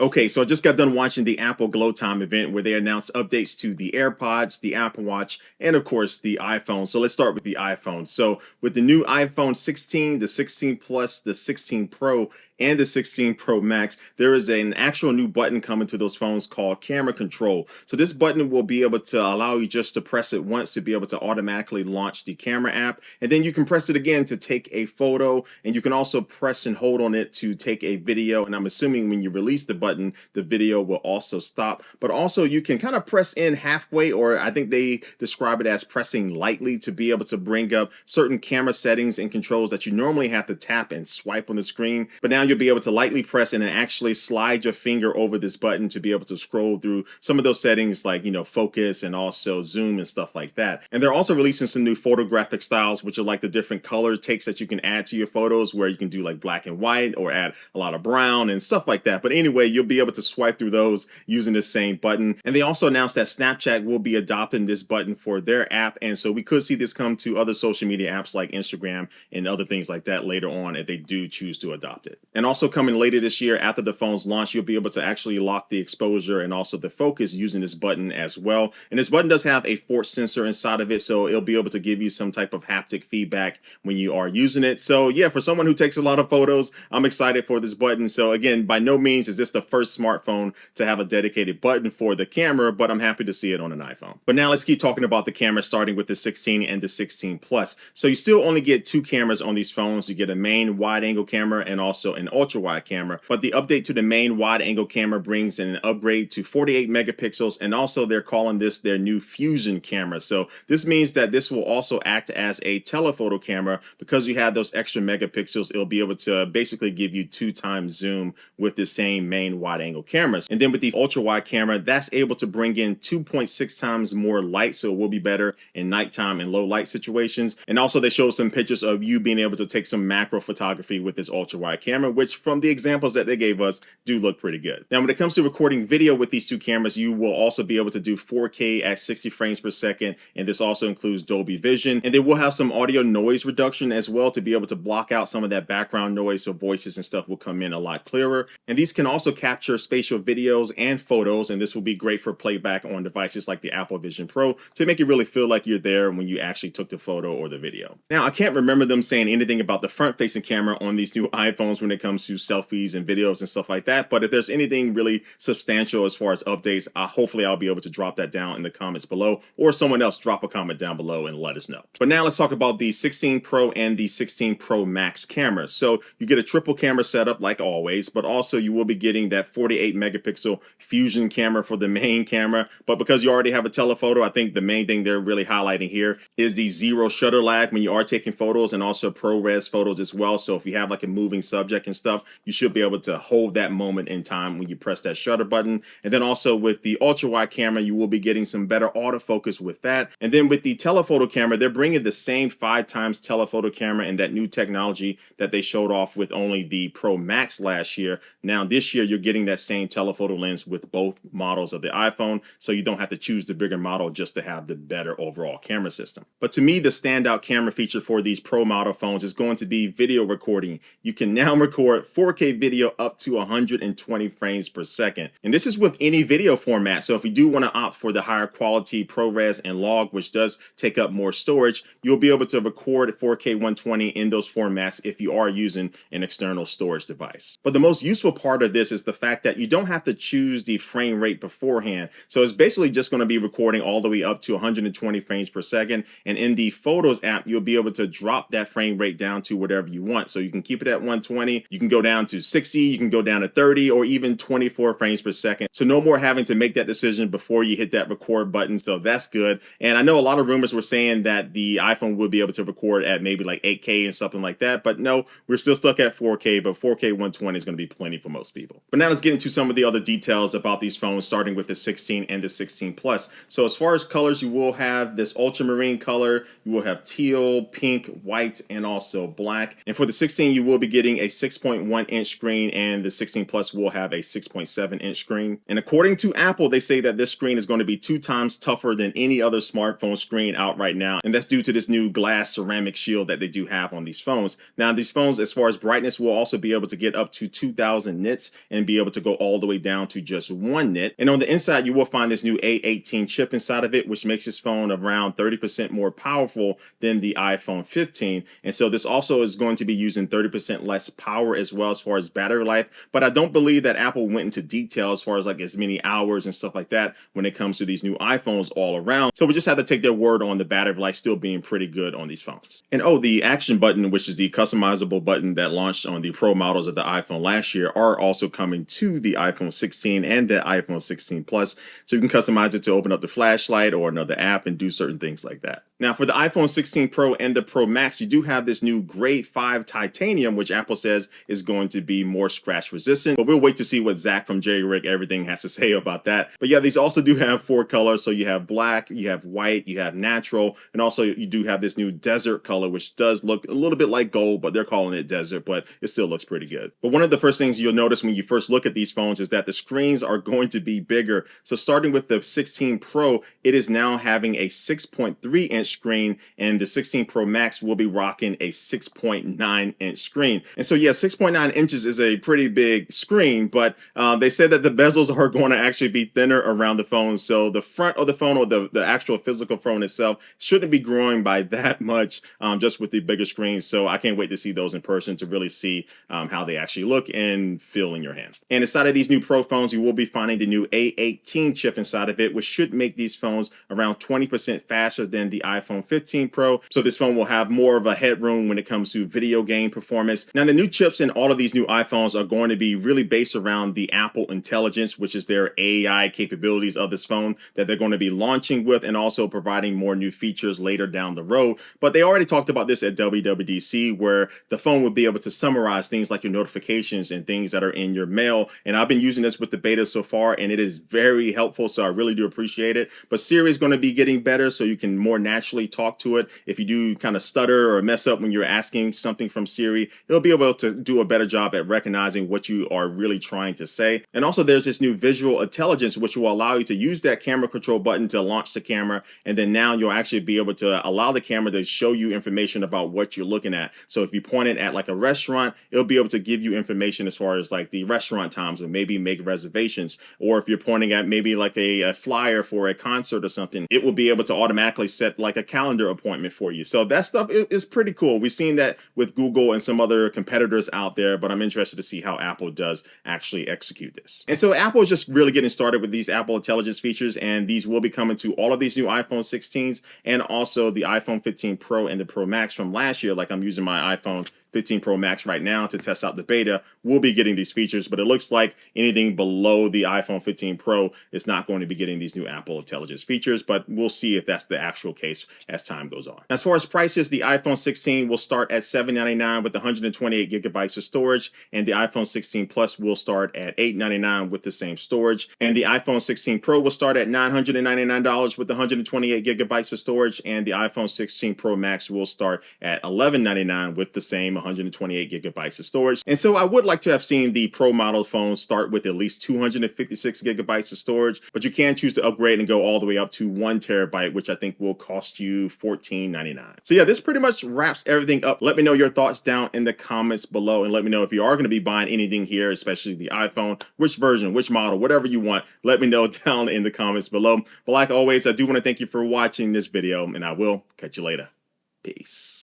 Okay, so I just got done watching the Apple Glowtime event where they announced updates to the AirPods, the Apple Watch, and of course the iPhone. So let's start with the iPhone. So with the new iPhone 16, the 16 Plus, the 16 Pro, and the 16 Pro Max, there is an actual new button coming to those phones called Camera Control. So this button will be able to allow you just to press it once to be able to automatically launch the camera app. And then you can press it again to take a photo. And you can also press and hold on it to take a video. And I'm assuming when you release the button, the video will also stop. But also you can kind of press in halfway, or I think they describe it as pressing lightly, to be able to bring up certain camera settings and controls that you normally have to tap and swipe on the screen. But now you'll be able to lightly press and actually slide your finger over this button to be able to scroll through some of those settings like, focus and also zoom and stuff like that. And they're also releasing some new photographic styles, which are like the different color takes that you can add to your photos, where you can do like black and white or add a lot of brown and stuff like that. But anyway, you'll be able to swipe through those using the same button. And they also announced that Snapchat will be adopting this button for their app. And so we could see this come to other social media apps like Instagram and other things like that later on if they do choose to adopt it. And also coming later this year after the phone's launch, you'll be able to actually lock the exposure and also the focus using this button as well. And this button does have a force sensor inside of it, so it'll be able to give you some type of haptic feedback when you are using it. So yeah, for someone who takes a lot of photos, I'm excited for this button. So again, by no means is this the first smartphone to have a dedicated button for the camera, but I'm happy to see it on an iPhone. But now let's keep talking about the camera, starting with the 16 and the 16 Plus. So you still only get two cameras on these phones. You get a main wide angle camera and also an ultra wide camera. But the update to the main wide angle camera brings in an upgrade to 48 megapixels, and also they're calling this their new fusion camera. So this means that this will also act as a telephoto camera. Because you have those extra megapixels, it'll be able to basically give you 2x zoom with the same main wide angle cameras. And then with the ultra wide camera, that's able to bring in 2.6 times more light, so it will be better in nighttime and low light situations. And also they show some pictures of you being able to take some macro photography with this ultra wide camera, which from the examples that they gave us do look pretty good. Now when it comes to recording video with these two cameras, you will also be able to do 4K at 60 frames per second, and this also includes Dolby Vision. And they will have some audio noise reduction as well to be able to block out some of that background noise, so voices and stuff will come in a lot clearer. And these can also capture spatial videos and photos, and this will be great for playback on devices like the Apple Vision Pro to make you really feel like you're there when you actually took the photo or the video. Now I can't remember them saying anything about the front-facing camera on these new iPhones when it comes to selfies and videos and stuff like that, but if there's anything really substantial as far as updates, hopefully I'll be able to drop that down in the comments below, or someone else drop a comment down below and let us know. But now let's talk about the 16 Pro and the 16 Pro Max cameras. So you get a triple camera setup like always, but also you will be getting that 48 megapixel fusion camera for the main camera. But because you already have a telephoto, I think the main thing they're really highlighting here is the zero shutter lag when you are taking photos, and also ProRes photos as well. So if you have like a moving subject and stuff, you should be able to hold that moment in time when you press that shutter button. And then also with the ultra wide camera, you will be getting some better autofocus with that. And then with the telephoto camera, they're bringing the same 5x telephoto camera and that new technology that they showed off with only the Pro Max last year. Now this year, you're getting that same telephoto lens with both models of the iPhone, so you don't have to choose the bigger model just to have the better overall camera system. But to me, the standout camera feature for these Pro model phones is going to be video recording. You can now record 4K video up to 120 frames per second. And this is with any video format. So if you do want to opt for the higher quality ProRes and log, which does take up more storage, you'll be able to record 4K 120 in those formats if you are using an external storage device. But the most useful part of this is the fact that you don't have to choose the frame rate beforehand. So it's basically just going to be recording all the way up to 120 frames per second. And in the Photos app, you'll be able to drop that frame rate down to whatever you want. So you can keep it at 120, you can go down to 60, you can go down to 30, or even 24 frames per second. So no more having to make that decision before you hit that record button. So that's good. And I know a lot of rumors were saying that the iPhone would be able to record at maybe like 8K and something like that. But no, we're still stuck at 4K, but 4K 120 is going to be plenty for most people. But now let's get into some of the other details about these phones, starting with the 16 and the 16 Plus. So as far as colors, you will have this ultramarine color, you will have teal, pink, white, and also black. And for the 16, you will be getting a 6.1 inch screen, and the 16 Plus will have a 6.7 inch screen. And according to Apple, they say that this screen is going to be 2x tougher than any other smartphone screen out right now. And that's due to this new glass ceramic shield that they do have on these phones. Now, these phones, as far as brightness, will also be able to get up to 2000 nits and be able to go all the way down to just 1 nit. And on the inside, you will find this new A18 chip inside of it, which makes this phone around 30% more powerful than the iPhone 15. And so this also is going to be using 30% less power as well as far as battery life. But I don't believe that Apple went into detail as far as like as many hours and stuff like that when it comes to these new iPhones all around. So we just have to take their word on the battery life still being pretty good on these phones. And oh, the action button, which is the customizable button that launched on the Pro models of the iPhone last year, are also coming to the iPhone 16 and the iPhone 16 Plus. So you can customize it to open up the flashlight or another app and do certain things like that. Now, for the iPhone 16 Pro and the Pro Max, you do have this new Grade 5 titanium, which Apple says is going to be more scratch resistant. But we'll wait to see what Zach from Jerry Rig Everything has to say about that. But yeah, these also do have 4 colors. So you have black, you have white, you have natural, and also you do have this new desert color, which does look a little bit like gold, but they're calling it desert, but it still looks pretty good. But one of the first things you'll notice when you first look at these phones is that the screens are going to be bigger. So starting with the 16 Pro, it is now having a 6.3-inch screen, and the 16 Pro Max will be rocking a 6.9-inch screen. And so yeah, 6.9 inches is a pretty big screen, but they said that the bezels are going to actually be thinner around the phone. So the front of the phone, or the actual physical phone itself, shouldn't be growing by that much just with the bigger screens. So I can't wait to see those in person to really see how they actually look and feel in your hand. And inside of these new Pro phones, you will be finding the new A18 chip inside of it, which should make these phones around 20% faster than the iPhone 15 Pro. So this phone will have more of a headroom when it comes to video game performance. Now, the new chips in all of these new iPhones are going to be really based around the Apple Intelligence, which is their AI capabilities of this phone that they're going to be launching with, and also providing more new features later down the road. But they already talked about this at WWDC, where the phone would be able to summarize things like your notifications and things that are in your mail. And I've been using this with the beta so far, and it is very helpful. So I really do appreciate it. But Siri is going to be getting better, so you can more naturally talk to it. If you do kind of stutter or mess up when you're asking something from Siri, it'll be able to do a better job at recognizing what you are really trying to say. And also there's this new visual intelligence, which will allow you to use that camera control button to launch the camera. And then now you'll actually be able to allow the camera to show you information about what you're looking at. So if you point it at like a restaurant, it'll be able to give you information as far as like the restaurant times, or maybe make reservations. Or if you're pointing at maybe like a flyer for a concert or something, it will be able to automatically set like a calendar appointment for you. So that stuff is pretty cool. We've seen that with Google and some other competitors out there, but I'm interested to see how Apple does actually execute this. And so Apple is just really getting started with these Apple Intelligence features, and these will be coming to all of these new iPhone 16s and also the iPhone 15 Pro and the Pro Max from last year. Like I'm using my iPhone 15 Pro Max right now to test out the beta. We'll be getting these features, but it looks like anything below the iPhone 15 Pro is not going to be getting these new Apple Intelligence features, but we'll see if that's the actual case as time goes on. As far as prices, the iPhone 16 will start at $799 with 128 gigabytes of storage, and the iPhone 16 Plus will start at $899 with the same storage, and the iPhone 16 Pro will start at $999 with 128 gigabytes of storage, and the iPhone 16 Pro Max will start at $1199 with the same 128 gigabytes of storage. And so I would like to have seen the Pro model phones start with at least 256 gigabytes of storage, but you can choose to upgrade and go all the way up to 1 terabyte, which I think will cost you $14.99. So yeah, this pretty much wraps everything up. Let me know your thoughts down in the comments below, and let me know if you are going to be buying anything here, especially the iPhone, which version, which model, whatever you want. Let me know down in the comments below. But like always, I do want to thank you for watching this video, and I will catch you later. Peace.